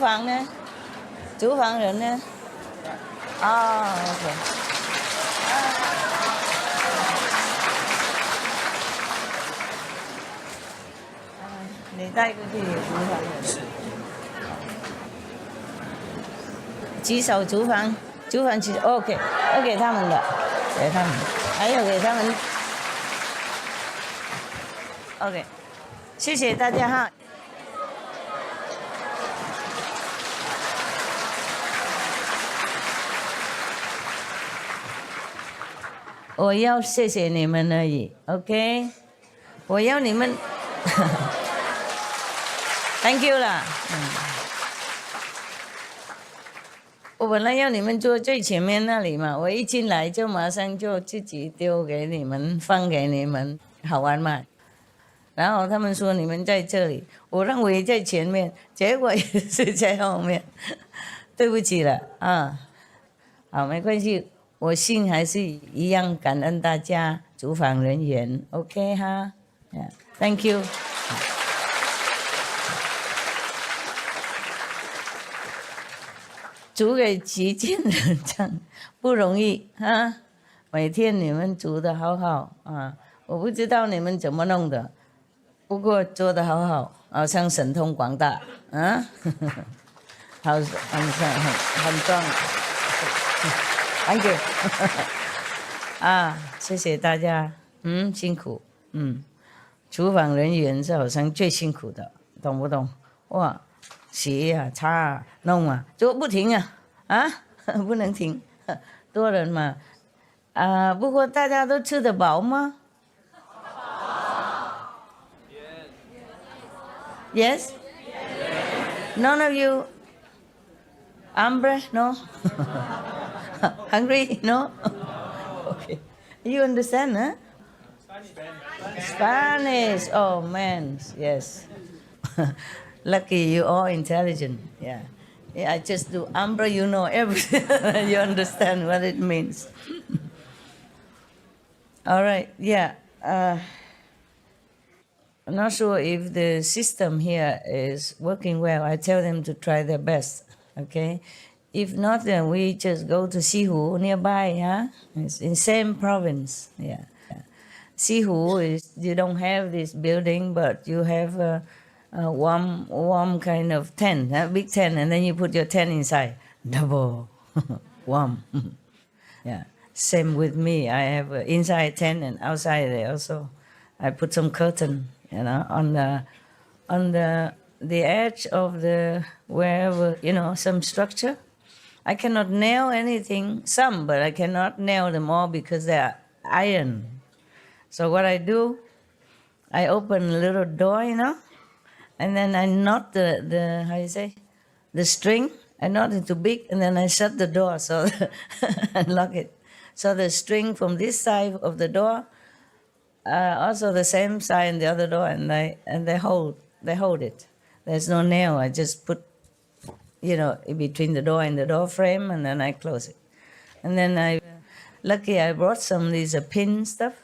房呢？厨房人呢？哦，OK。你带过去厨房人。是。举手厨房举 OK， 要给他们的，给他们，还有给他们。OK， 谢谢大家哈。我要谢谢你们而已 ，OK？ 我要你们，Thank you 啦。我本来要你们坐最前面那里嘛，我一进来就马上就自己丢给你们，放给你们，好玩嘛。然后他们说你们在这里，我认为在前面，结果也是在后面，对不起了啊。好，没关系，我心还是一样感恩大家主访人员 ，OK 哈 ，Thank you。煮给几千人这样不容易啊！每天你们煮的好好啊，我不知道你们怎么弄的，不过做的好好，好像神通广大啊！好，很壮，Thank you 啊！谢谢大家，辛苦，厨房人员是好像最辛苦的，懂不懂？哇！洗啊、擦啊、弄啊，就不停啊，不能停，多人嘛，不过大家都吃得饱吗 ？Yes. None of you hambre? No. Hungry? No. Okay. You understand, huh? Spanish. Oh man, yes. Lucky you are intelligent. Yeah. I just do hambre, you know everything. You understand what it means. All right. Yeah. I'm not sure if the system here is working well. I tell them to try their best. Okay. If not, then we just go to Sihu nearby. Huh? It's in same province. Yeah. Sihu is you don't have this building, but you have a warm kind of tent, a big tent, and then you put your tent inside. Double warm. Yeah. Same with me. I have an inside tent and outside there also. I put some curtain, on the edge of the wherever, some structure. I cannot nail anything, some, but I cannot nail them all because they are iron. So what I do, I open a little door, and then I knot the how you say, the string. I knot it too big, and then I shut the door so and lock it. So the string from this side of the door, also the same side and the other door, and they hold it. There's no nail. I just put, in between the door and the door frame, and then I close it. And then I brought some of these pin stuff,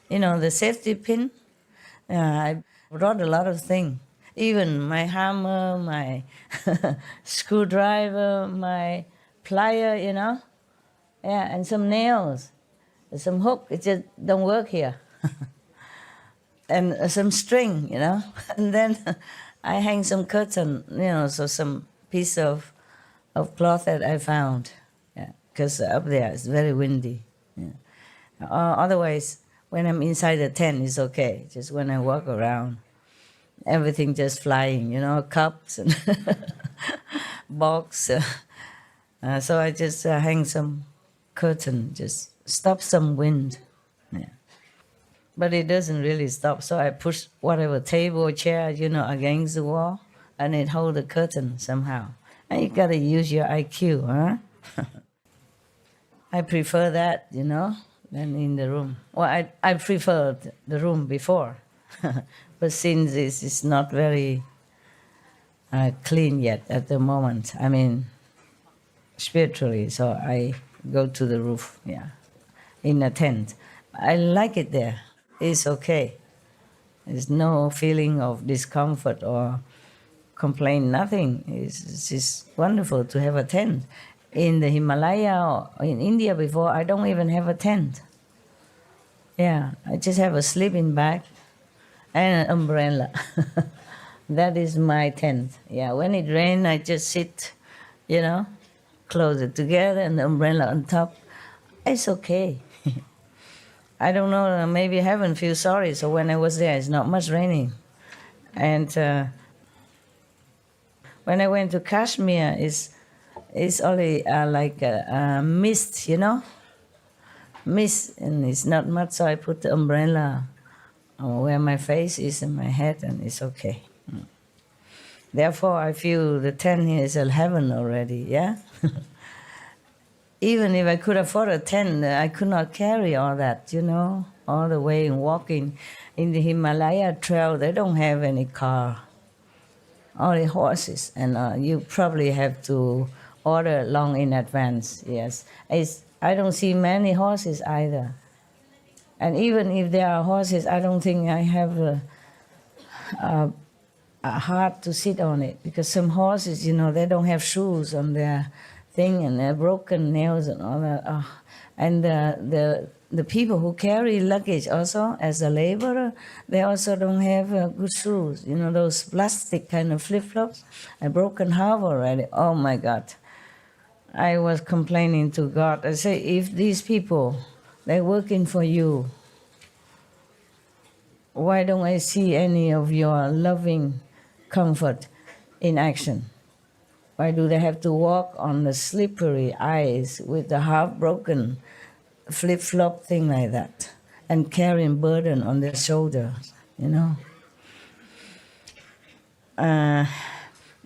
the safety pin. I brought a lot of things, even my hammer, my screwdriver, my plier, and some nails, some hook. It just don't work here. And some string, and then I hang some curtain, so some piece of cloth that I found, because up there it's very windy. Yeah. Otherwise, when I'm inside the tent, it's okay. Just when I walk around, everything just flying, cups and box. So I just hang some curtain, just stop some wind. Yeah. But it doesn't really stop, so I push whatever table or chair, against the wall, and it hold the curtain somehow. And you gotta use your IQ, huh? I prefer that, than in the room. Well, I preferred the room before, but since it's not very clean yet at the moment, I mean, spiritually, so I go to the roof, in a tent. I like it there. It's okay. There's no feeling of discomfort or complain nothing. It's wonderful to have a tent. In the Himalaya or in India before, I don't even have a tent. Yeah, I just have a sleeping bag and an umbrella. That is my tent. Yeah, when it rains, I just sit, you know, close it together and the umbrella on top. It's okay. I don't know, maybe heaven feels sorry. So when I was there, it's not much raining. And when I went to Kashmir, it's only like a mist, mist, and it's not much. So I put the umbrella where my face is and my head, and it's okay. Therefore, I feel the tent here is a heaven already, yeah? Even if I could afford a tent, I could not carry all that, all the way and walking. In the Himalaya trail, they don't have any car, only horses, and you probably have to order long in advance, yes. I don't see many horses either. And even if there are horses, I don't think I have a heart to sit on it, because some horses, they don't have shoes on their thing, and they're broken nails and all that. And the people who carry luggage also as a laborer, they also don't have good shoes. Those plastic kind of flip-flops. I broken half already. Oh my God. I was complaining to God. I say, if these people, they're working for you, why don't I see any of your loving comfort in action? Why do they have to walk on the slippery ice with the half-broken flip-flop thing like that and carrying burden on their shoulders,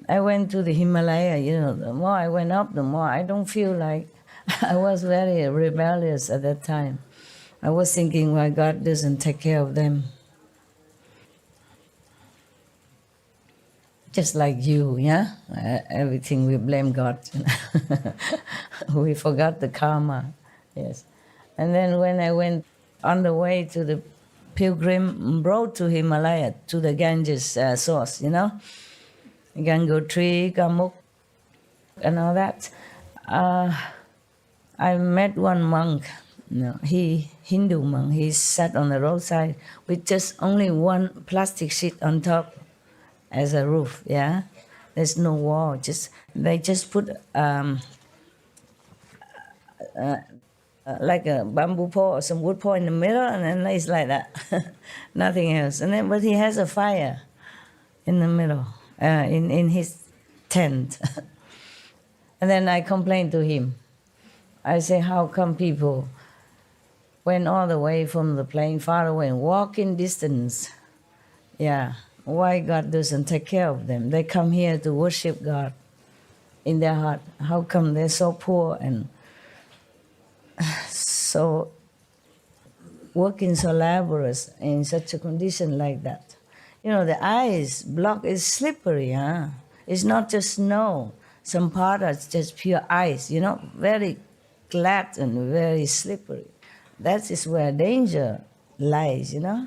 I went to the Himalaya, the more I went up, the more I don't feel like I was very rebellious at that time. I was thinking, why God doesn't take care of them. Just like you, yeah? Everything we blame God. We forgot the karma, yes. And then when I went on the way to the pilgrim road to Himalaya, to the Ganges source, Gangotri, Gamuk, and all that, I met one monk, Hindu monk. He sat on the roadside with just only one plastic sheet on top as a roof, yeah? There's no wall, they just put like a bamboo pole or some wood pole in the middle, and then it's like that, nothing else. And then, but he has a fire in the middle, in his tent. And then I complained to him. I say, how come people went all the way from the plane far away and walking distance? Yeah, why God doesn't take care of them? They come here to worship God in their heart. How come they're so poor and so working so laborious in such a condition like that? The ice block is slippery, huh? It's not just snow. Some part are just pure ice, very glad and very slippery. That is where danger lies, Yeah.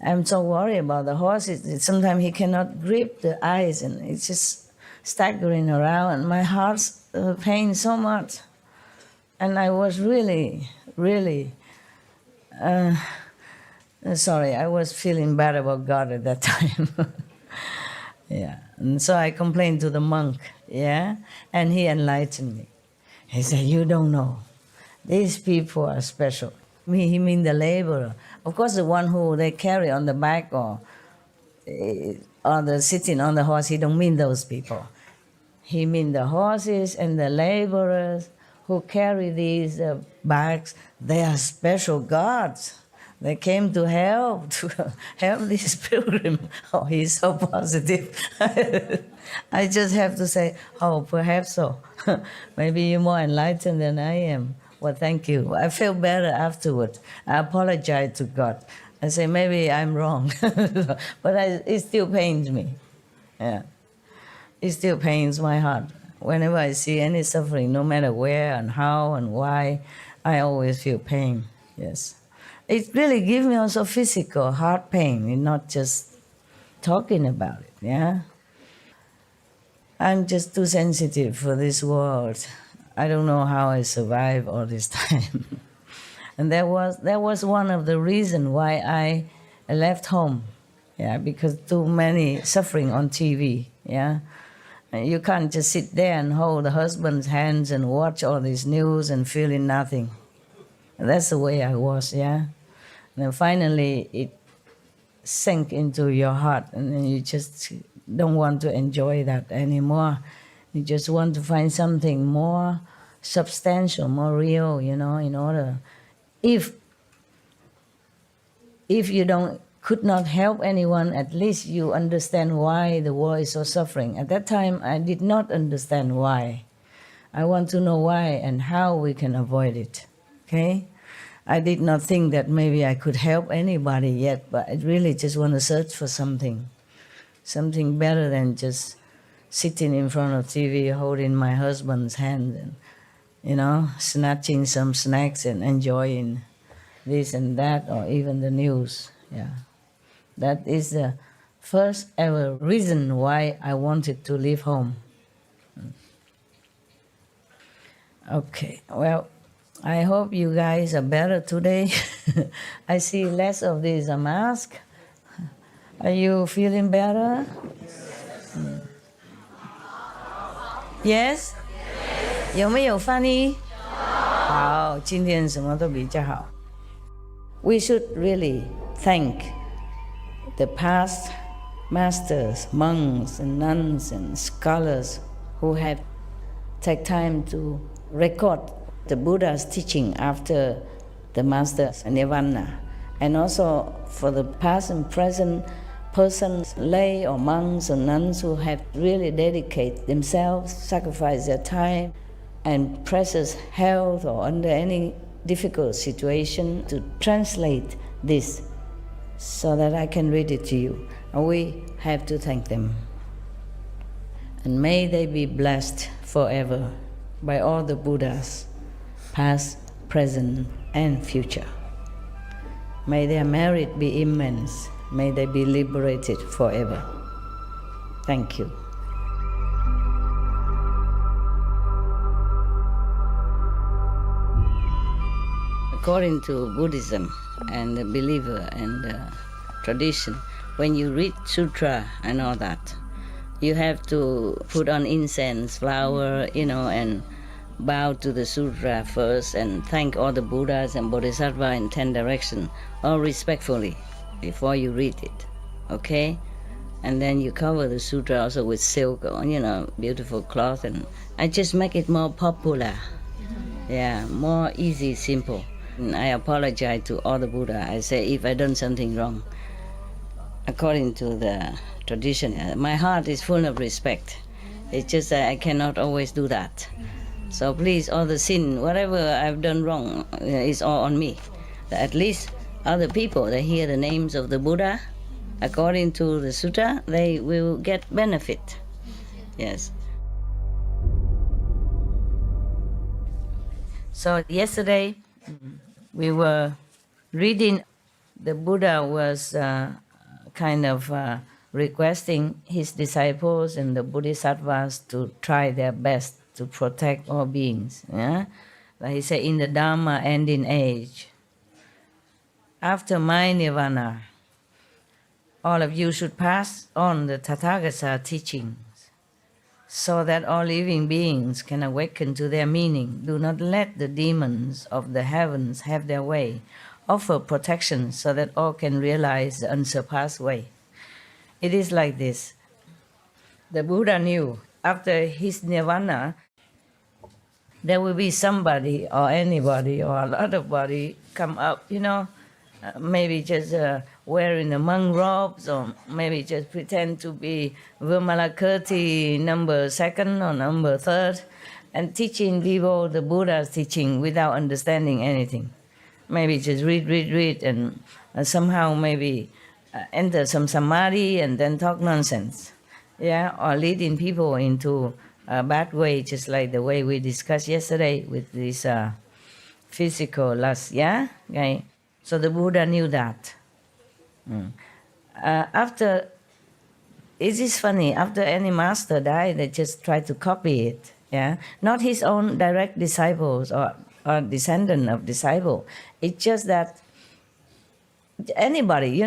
I'm so worried about the horses. Sometimes he cannot grip the ice, and it's just staggering around, and my heart's pain so much. And I was really, really sorry. I was feeling bad about God at that time. Yeah. And so I complained to the monk, yeah, and he enlightened me. He said, you don't know. These people are special. He mean the laborer. Of course, the one who they carry on the back or the sitting on the horse, he don't mean those people. He mean the horses and the laborers who carry these bags. They are special gods. They came to help this pilgrim. Oh, he's so positive. I just have to say, oh, perhaps so. Maybe you're more enlightened than I am. Well, thank you. I feel better afterward. I apologize to God. I say, maybe I'm wrong. But it still pains me. Yeah. It still pains my heart. Whenever I see any suffering, no matter where and how and why, I always feel pain. Yes. It really gives me also physical heart pain, and not just talking about it, yeah? I'm just too sensitive for this world. I don't know how I survived all this time. And that was one of the reasons why I left home. Yeah, because too many suffering on TV. Yeah, and you can't just sit there and hold the husband's hands and watch all this news and feeling nothing. That's the way I was. Yeah, and then finally it sank into your heart, and then you just don't want to enjoy that anymore. You just want to find something more substantial, more real, in order. If you could not help anyone, at least you understand why the world is so suffering. At that time, I did not understand why. I want to know why and how we can avoid it. Okay? I did not think that maybe I could help anybody yet, but I really just want to search for something better than just sitting in front of TV, holding my husband's hand and, snatching some snacks and enjoying this and that, or even the news. Yeah. That is the first ever reason why I wanted to leave home. Okay, well, I hope you guys are better today. I see less of this mask. Are you feeling better? Yes? 有没有翻译？好，今天什么都比较好。We should really thank the past masters, monks and nuns and scholars who have taken time to record the Buddha's teaching after the master's nirvana, and also for the past and present persons, lay or monks or nuns who have really dedicated themselves, sacrificed their time and precious health or under any difficult situation to translate this so that I can read it to you. And we have to thank them. And may they be blessed forever by all the Buddhas, past, present, and future. May their merit be immense. May they be liberated forever. Thank you. According to Buddhism and the believer and the tradition, when you read sutra and all that, you have to put on incense, flower, and bow to the sutra first and thank all the Buddhas and Bodhisattvas in 10 directions, all respectfully, before you read it, okay? And then you cover the sutra also with silk or, beautiful cloth, and I just make it more popular. Yeah, more easy, simple. And I apologize to all the Buddha. I say if I done something wrong, according to the tradition, my heart is full of respect. It's just that I cannot always do that. So please, all the sin, whatever I've done wrong, is all on me. At least other people, they hear the names of the Buddha, according to the sutta, they will get benefit. Yes. So yesterday, we were reading, the Buddha was requesting his disciples and the Bodhisattvas to try their best to protect all beings. Yeah? Like he said, in the Dharma ending age, after my nirvana, all of you should pass on the Tathagata teachings so that all living beings can awaken to their meaning. Do not let the demons of the heavens have their way. Offer protection so that all can realize the unsurpassed way. It is like this. The Buddha knew after his nirvana, there will be somebody or anybody or a lot of body come up, maybe just wearing the monk robes, or maybe just pretend to be Vimalakirti number 2nd or number 3rd, and teaching people the Buddha's teaching without understanding anything. Maybe just read, and somehow maybe enter some samadhi and then talk nonsense. Yeah, or leading people into a bad way, just like the way we discussed yesterday with this physical lust. Yeah, okay. So the Buddha knew that. After it is funny, after any master died, they just try to copy it. Yeah, not his own direct disciples or descendant of disciple. It's just that anybody,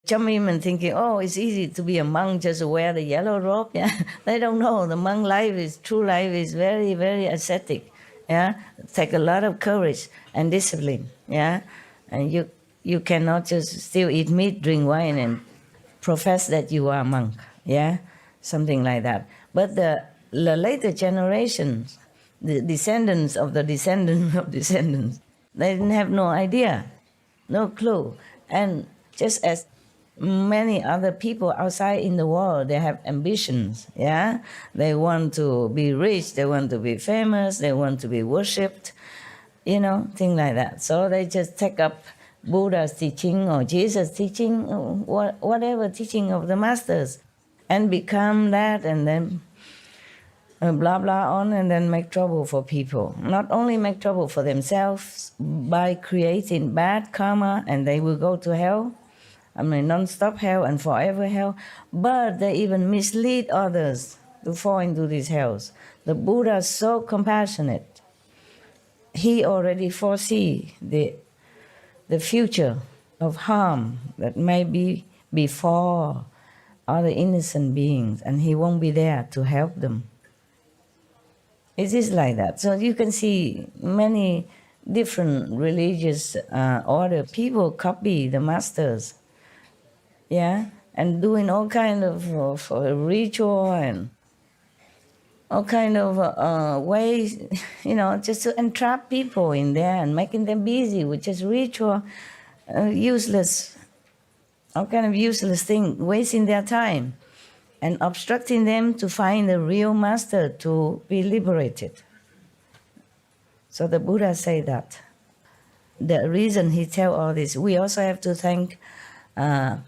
some women thinking, oh, it's easy to be a monk, just wear the yellow robe. Yeah, they don't know the monk life is true life is very, very ascetic. Yeah, take a lot of courage and discipline. Yeah, and you cannot just still eat meat, drink wine, and profess that you are a monk. Yeah, something like that. But the later generations, the descendants of the descendants of descendants, they didn't have no idea, no clue. And just as many other people outside in the world, they have ambitions. Yeah, they want to be rich, they want to be famous, they want to be worshipped, things like that. So they just take up Buddha's teaching or Jesus' teaching, or whatever teaching of the masters, and become that, and then blah blah on, and then make trouble for people. Not only make trouble for themselves by creating bad karma, and they will go to hell, non-stop hell and forever hell, but they even mislead others to fall into these hells. The Buddha is so compassionate. He already foresee the future of harm that may be before other innocent beings, and he won't be there to help them. It is like that. So you can see many different religious order people copy the masters, yeah, and doing all kind of ritual and all kind of ways, just to entrap people in there and making them busy with just ritual, useless, all kind of useless thing, wasting their time and obstructing them to find the real master to be liberated. So the Buddha said that. The reason he tell all this, we also have to thank the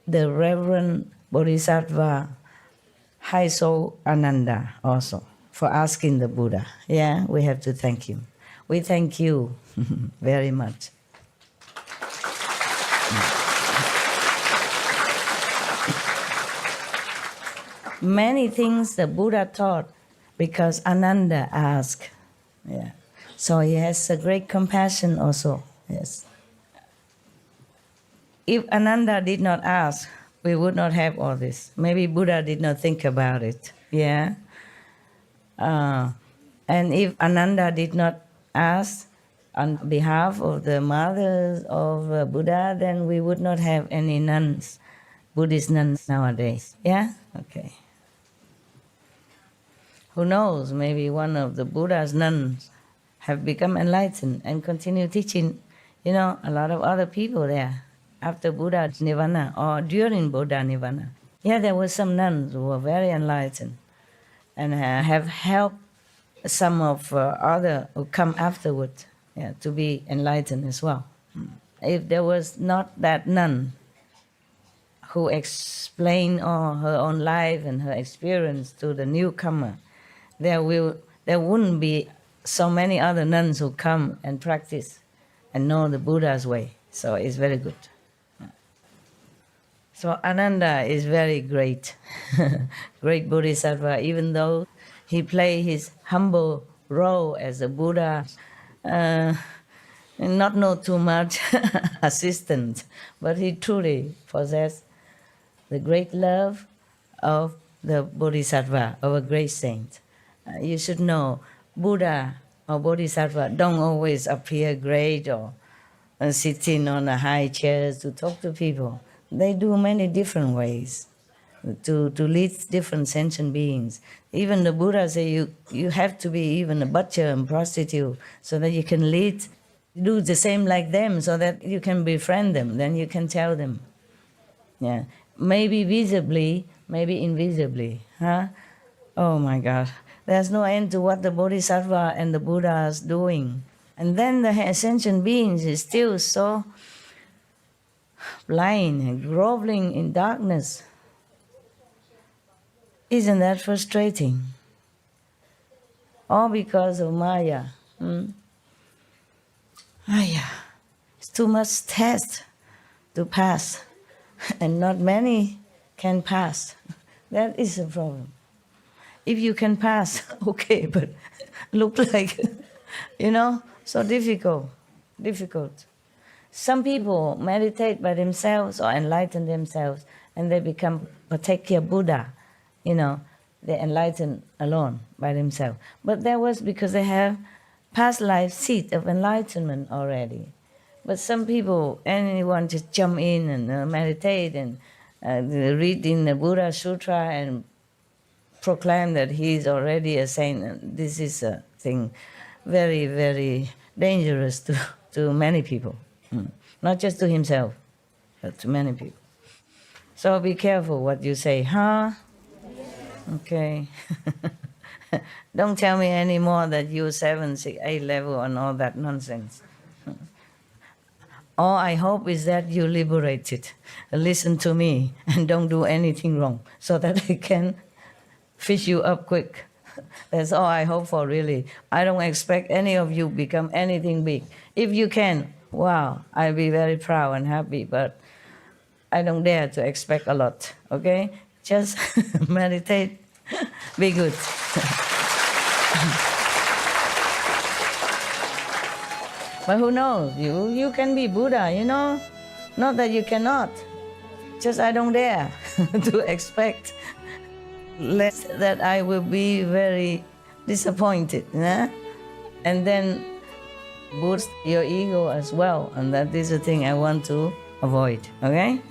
Reverend Bodhisattva High Soul Ananda also for asking the Buddha. Yeah, we have to thank him. We thank you very much. Many things the Buddha taught because Ananda asked. Yeah. So he has a great compassion also. Yes. If Ananda did not ask, we would not have all this. Maybe Buddha did not think about it. Yeah. And if Ananda did not ask on behalf of the mothers of Buddha, then we would not have any nuns, Buddhist nuns nowadays. Yeah? Okay. Who knows, maybe one of the Buddha's nuns have become enlightened and continue teaching, a lot of other people there after Buddha Nirvana or during Buddha Nirvana. Yeah, there were some nuns who were very enlightened and have helped some of other who come afterward, to be enlightened as well. If there was not that nun who explained all her own life and her experience to the newcomer, there wouldn't be so many other nuns who come and practice and know the Buddha's way. So it's very good. So Ananda is very great, great Bodhisattva, even though he played his humble role as a Buddha, and not know too much assistant, but he truly possessed the great love of the Bodhisattva, of a great saint. You should know, Buddha or Bodhisattva don't always appear great or sitting on a high chair to talk to people. They do many different ways to lead different sentient beings. Even the Buddha say you have to be even a butcher and prostitute so that you can do the same like them so that you can befriend them, then you can tell them. Yeah, maybe visibly, maybe invisibly. Huh? Oh my God. There's no end to what the Bodhisattva and the Buddha is doing. And then the sentient beings is still so blind and groveling in darkness. Isn't that frustrating? All because of Maya. Maya. It's too much test to pass. And not many can pass. That is a problem. If you can pass, okay, but look like, so difficult. Some people meditate by themselves or enlighten themselves and they become Patekya Buddha, they enlighten alone by themselves. But that was because they have past life seed of enlightenment already. But some people, anyone just jump in and meditate and read in the Buddha Sutra and proclaim that he is already a saint. And this is a thing very, very dangerous to many people. Not just to himself, but to many people. So be careful what you say, huh? Okay. Don't tell me anymore that you're 7, 6, 8 level and all that nonsense. All I hope is that you liberated. Listen to me and don't do anything wrong so that I can fish you up quick. That's all I hope for, really. I don't expect any of you become anything big. If you can, wow, I'll be very proud and happy, but I don't dare to expect a lot, okay? Just meditate, be good. But who knows? You can be Buddha, Not that you cannot. Just I don't dare to expect less that I will be very disappointed. And then boost your ego as well. And that is the thing I want to avoid, okay?